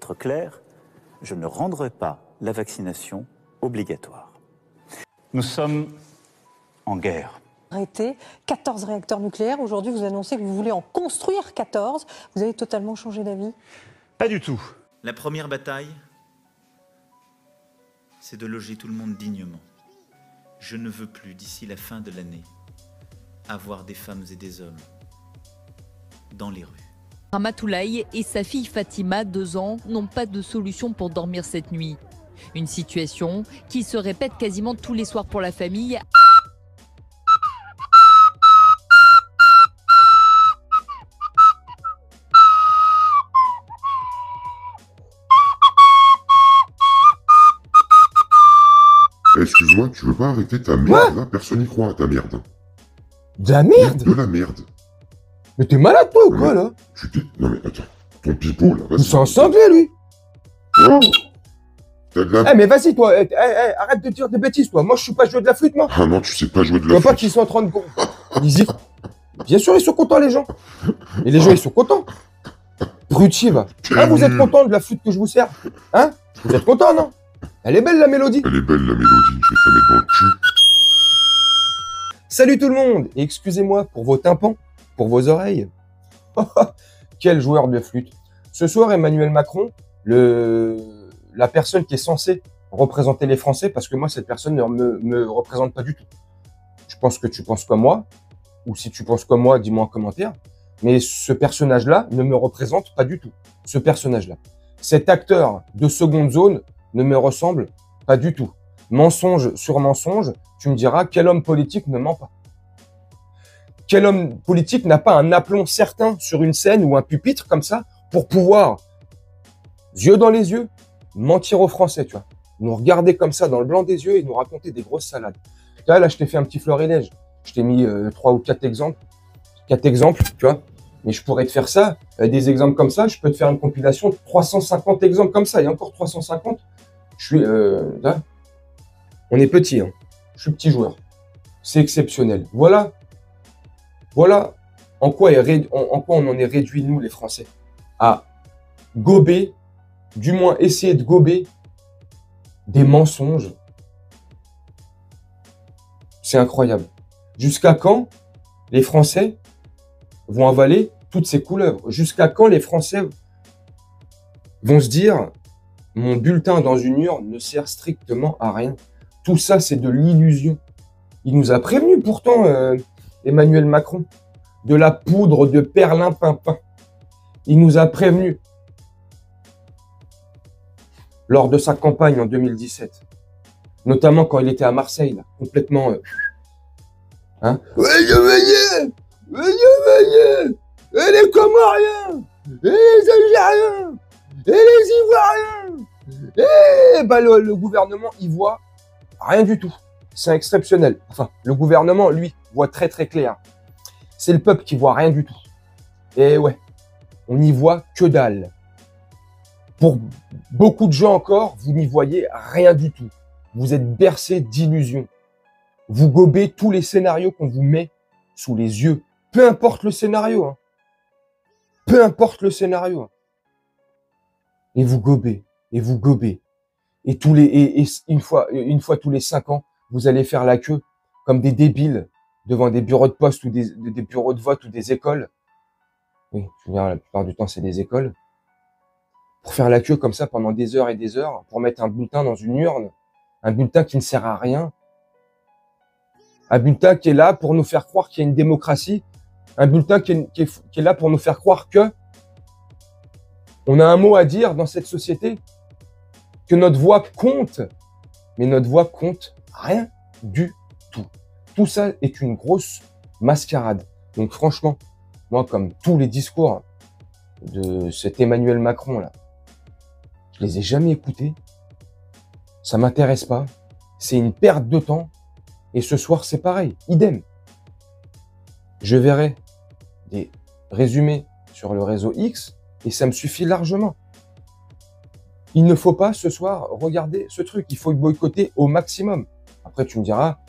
Être clair, je ne rendrai pas la vaccination obligatoire. Nous sommes en guerre. Arrêté 14 réacteurs nucléaires. Aujourd'hui, vous annoncez que vous voulez en construire 14. Vous avez totalement changé d'avis? Pas du tout. La première bataille, c'est de loger tout le monde dignement. Je ne veux plus, d'ici la fin de l'année, avoir des femmes et des hommes dans les rues. Ramatoulaye et sa fille Fatima, 2 ans, n'ont pas de solution pour dormir cette nuit. Une situation qui se répète quasiment tous les soirs pour la famille. Excuse-moi, tu veux pas arrêter ta merde là? Personne n'y croit à ta merde. De la merde? De la merde. Mais t'es malade toi ou quoi là? Non mais attends, ton pipeau là, vas-y. C'est un cinglé lui. Oh, t'as de la... Eh mais vas-y toi, arrête de dire des bêtises toi. Moi je suis pas joué de la flûte moi. Ah non, tu sais pas jouer de Tu la vois pas flûte. qu'ils sont en train de... Ils Bien sûr ils sont contents les gens. Et les gens ils sont contents. Bruti va. Ah vous êtes contents de la flûte que je vous sers? Hein? Vous êtes contents non? Elle est belle la mélodie. Elle est belle la mélodie, je vais te la mettre dans le cul. Salut tout le monde, et excusez-moi pour vos tympans, pour vos oreilles. Quel joueur de flûte. Ce soir, Emmanuel Macron, la personne qui est censée représenter les Français, parce que moi, cette personne ne me représente pas du tout. Je pense que tu penses comme moi, ou si tu penses comme moi, dis-moi en commentaire. Mais ce personnage-là ne me représente pas du tout. Ce personnage-là. Cet acteur de seconde zone ne me ressemble pas du tout. Mensonge sur mensonge, tu me diras, quel homme politique ne ment pas? Quel homme politique n'a pas un aplomb certain sur une scène ou un pupitre comme ça pour pouvoir, yeux dans les yeux, mentir aux Français, tu vois? Nous regarder comme ça dans le blanc des yeux et nous raconter des grosses salades. Là, je t'ai fait un petit florilège. Je t'ai mis 3 ou 4 exemples. 4 exemples, tu vois? Mais je pourrais te faire ça, des exemples comme ça. Je peux te faire une compilation de 350 exemples comme ça. Il y a encore 350. Je suis... là, on est petit, hein. Je suis petit joueur. C'est exceptionnel. Voilà en quoi on en est réduit, nous, les Français, à gober, du moins essayer de gober des mensonges. C'est incroyable. Jusqu'à quand les Français vont avaler toutes ces couleuvres? Jusqu'à quand les Français vont se dire « Mon bulletin dans une urne ne sert strictement à rien ». Tout ça, c'est de l'illusion. Il nous a prévenu pourtant, Emmanuel Macron, de la poudre de perlimpinpin. Il nous a prévenu lors de sa campagne en 2017, notamment quand il était à Marseille, là, complètement... hein? Voyez, et les Comoriens, et les Algériens, et les Ivoiriens, et bah, le gouvernement, il voit rien du tout. C'est exceptionnel. Enfin, le gouvernement, lui, voit très très clair. C'est le peuple qui voit rien du tout. Et ouais, on n'y voit que dalle. Pour beaucoup de gens encore, vous n'y voyez rien du tout. Vous êtes bercés d'illusions. Vous gobez tous les scénarios qu'on vous met sous les yeux. Peu importe le scénario. Hein. Peu importe le scénario. Hein. Et vous gobez. Et vous gobez. Et une fois tous les 5 ans, vous allez faire la queue comme des débiles devant des bureaux de poste ou des bureaux de vote ou des écoles. Oui, je veux dire, la plupart du temps, c'est des écoles. Pour faire la queue comme ça pendant des heures et des heures, pour mettre un bulletin dans une urne, un bulletin qui ne sert à rien, un bulletin qui est là pour nous faire croire qu'il y a une démocratie, un bulletin qui est là pour nous faire croire que on a un mot à dire dans cette société, que notre voix compte, mais notre voix compte rien du tout. Tout ça est une grosse mascarade. Donc franchement, moi, comme tous les discours de cet Emmanuel Macron là, je les ai jamais écoutés. Ça m'intéresse pas. C'est une perte de temps. Et ce soir, c'est pareil. Idem. Je verrai des résumés sur le réseau X et ça me suffit largement. Il ne faut pas ce soir regarder ce truc. Il faut le boycotter au maximum. Après, tu me diras,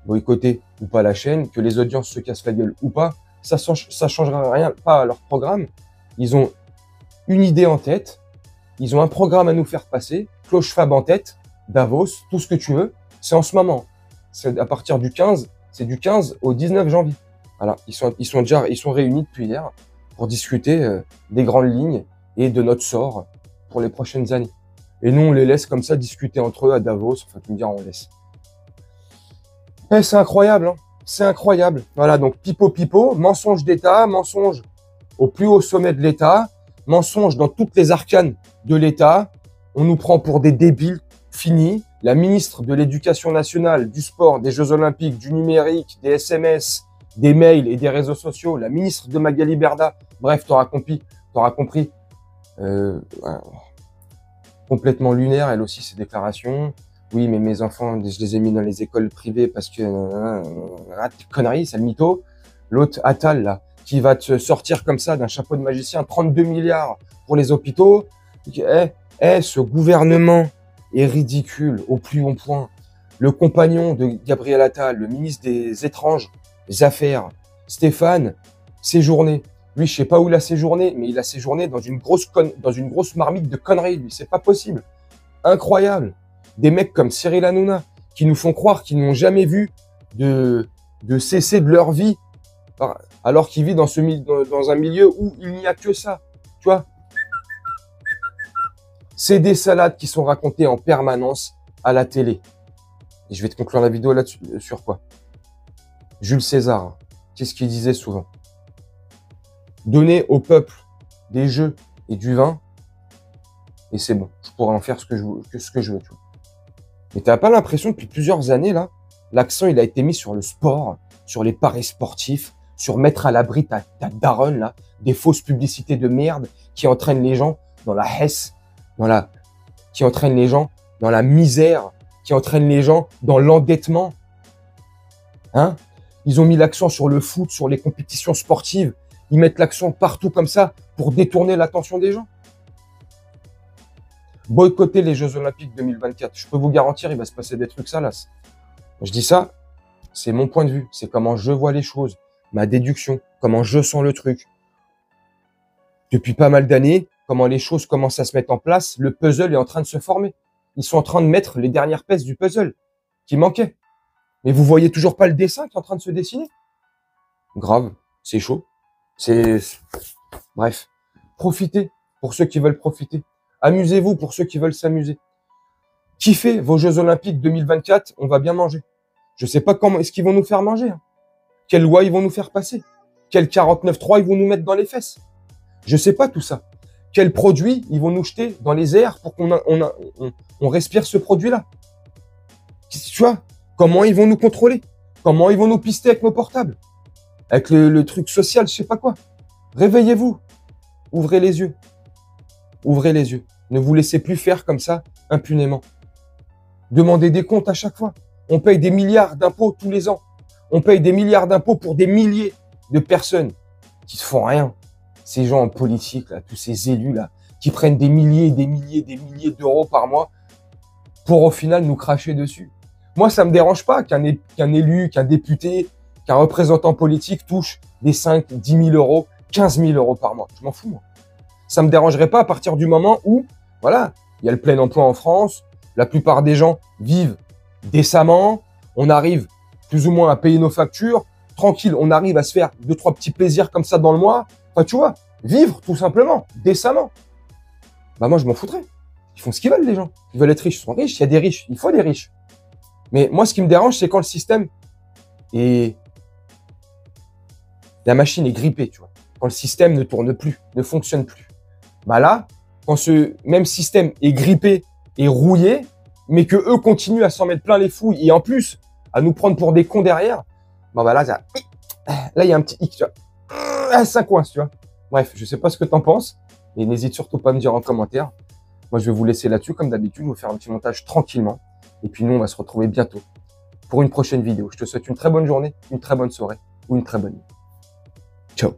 boycotter ou pas la chaîne, que les audiences se cassent la gueule ou pas, ça changera rien, pas à leur programme. Ils ont une idée en tête. Ils ont un programme à nous faire passer, cloche Fab en tête, Davos, tout ce que tu veux. C'est en ce moment. C'est à partir du 15, c'est du 15 au 19 janvier. Voilà, ils sont réunis depuis hier pour discuter des grandes lignes et de notre sort pour les prochaines années. Et nous, on les laisse comme ça discuter entre eux à Davos. Enfin, tu me diras, on laisse. Eh, c'est incroyable, hein. C'est incroyable. Voilà, donc pipo, mensonge d'État, mensonge au plus haut sommet de l'État, mensonge dans toutes les arcanes de l'État. On nous prend pour des débiles finis. La ministre de l'Éducation nationale, du sport, des Jeux Olympiques, du numérique, des SMS, des mails et des réseaux sociaux, la ministre de Magali Berda, bref, t'auras compris. Complètement lunaire, elle aussi, ses déclarations. Oui, mais mes enfants, je les ai mis dans les écoles privées parce que... conneries, c'est le mytho. L'autre, Attal, là, qui va te sortir comme ça d'un chapeau de magicien, 32 milliards pour les hôpitaux. Ce gouvernement est ridicule au plus haut point. Le compagnon de Gabriel Attal, le ministre des Étranges Affaires, Stéphane, séjourné. Lui, je sais pas où il a séjourné, mais il a séjourné dans une grosse marmite de conneries, lui. C'est pas possible. Incroyable. Des mecs comme Cyril Hanouna, qui nous font croire qu'ils n'ont jamais vu de cesser de leur vie, alors qu'ils vivent dans un milieu où il n'y a que ça. Tu vois? C'est des salades qui sont racontées en permanence à la télé. Et je vais te conclure la vidéo là-dessus, sur quoi? Jules César, qu'est-ce qu'il disait souvent? Donner au peuple des jeux et du vin, et c'est bon. Je pourrais en faire ce que je veux, tu vois. Mais t'as pas l'impression depuis plusieurs années, là, l'accent, il a été mis sur le sport, sur les paris sportifs, sur mettre à l'abri ta daronne, là, des fausses publicités de merde qui entraînent les gens dans la hesse, qui entraînent les gens dans la misère, qui entraînent les gens dans l'endettement. Hein? Ils ont mis l'accent sur le foot, sur les compétitions sportives. Ils mettent l'accent partout comme ça pour détourner l'attention des gens. Boycotter les Jeux Olympiques 2024. Je peux vous garantir, il va se passer des trucs salaces. Je dis ça, c'est mon point de vue. C'est comment je vois les choses, ma déduction, comment je sens le truc. Depuis pas mal d'années, comment les choses commencent à se mettre en place, le puzzle est en train de se former. Ils sont en train de mettre les dernières pièces du puzzle qui manquaient. Mais vous voyez toujours pas le dessin qui est en train de se dessiner? Grave, c'est chaud. Bref, profitez pour ceux qui veulent profiter. Amusez-vous pour ceux qui veulent s'amuser. Kiffez vos Jeux Olympiques 2024, on va bien manger. Je sais pas comment est-ce qu'ils vont nous faire manger. Hein. Quelle loi ils vont nous faire passer? Quel 49.3 ils vont nous mettre dans les fesses? Je sais pas tout ça. Quels produits ils vont nous jeter dans les airs pour qu'on respire ce produit-là? Tu vois? Comment ils vont nous contrôler? Comment ils vont nous pister avec nos portables? Avec le truc social, je sais pas quoi. Réveillez-vous. Ouvrez les yeux. Ouvrez les yeux. Ne vous laissez plus faire comme ça, impunément. Demandez des comptes à chaque fois. On paye des milliards d'impôts tous les ans. On paye des milliards d'impôts pour des milliers de personnes qui ne font rien. Ces gens en politique, là, tous ces élus là, qui prennent des milliers et des milliers d'euros par mois pour au final nous cracher dessus. Moi, ça me dérange pas qu'un élu, qu'un député, qu'un représentant politique touche des 5, 10 000 euros, 15 000 euros par mois. Je m'en fous, moi. Ça me dérangerait pas à partir du moment où, voilà, il y a le plein emploi en France, la plupart des gens vivent décemment, on arrive plus ou moins à payer nos factures, tranquille, on arrive à se faire 2-3 petits plaisirs comme ça dans le mois. Enfin, tu vois, vivre tout simplement, décemment. Bah moi, je m'en foutrais. Ils font ce qu'ils veulent, les gens. Ils veulent être riches, ils sont riches, il y a des riches, il faut des riches. Mais moi, ce qui me dérange, c'est quand le système est... La machine est grippée, tu vois. Quand le système ne tourne plus, ne fonctionne plus. Bah là, quand ce même système est grippé et rouillé, mais que eux continuent à s'en mettre plein les fouilles et en plus à nous prendre pour des cons derrière, bah là, il y a un petit hic, tu vois. Ça coince, tu vois. Bref, je sais pas ce que t'en penses, mais n'hésite surtout pas à me dire en commentaire. Moi, je vais vous laisser là-dessus, comme d'habitude, vous faire un petit montage tranquillement. Et puis nous, on va se retrouver bientôt pour une prochaine vidéo. Je te souhaite une très bonne journée, une très bonne soirée ou une très bonne nuit. Ciao.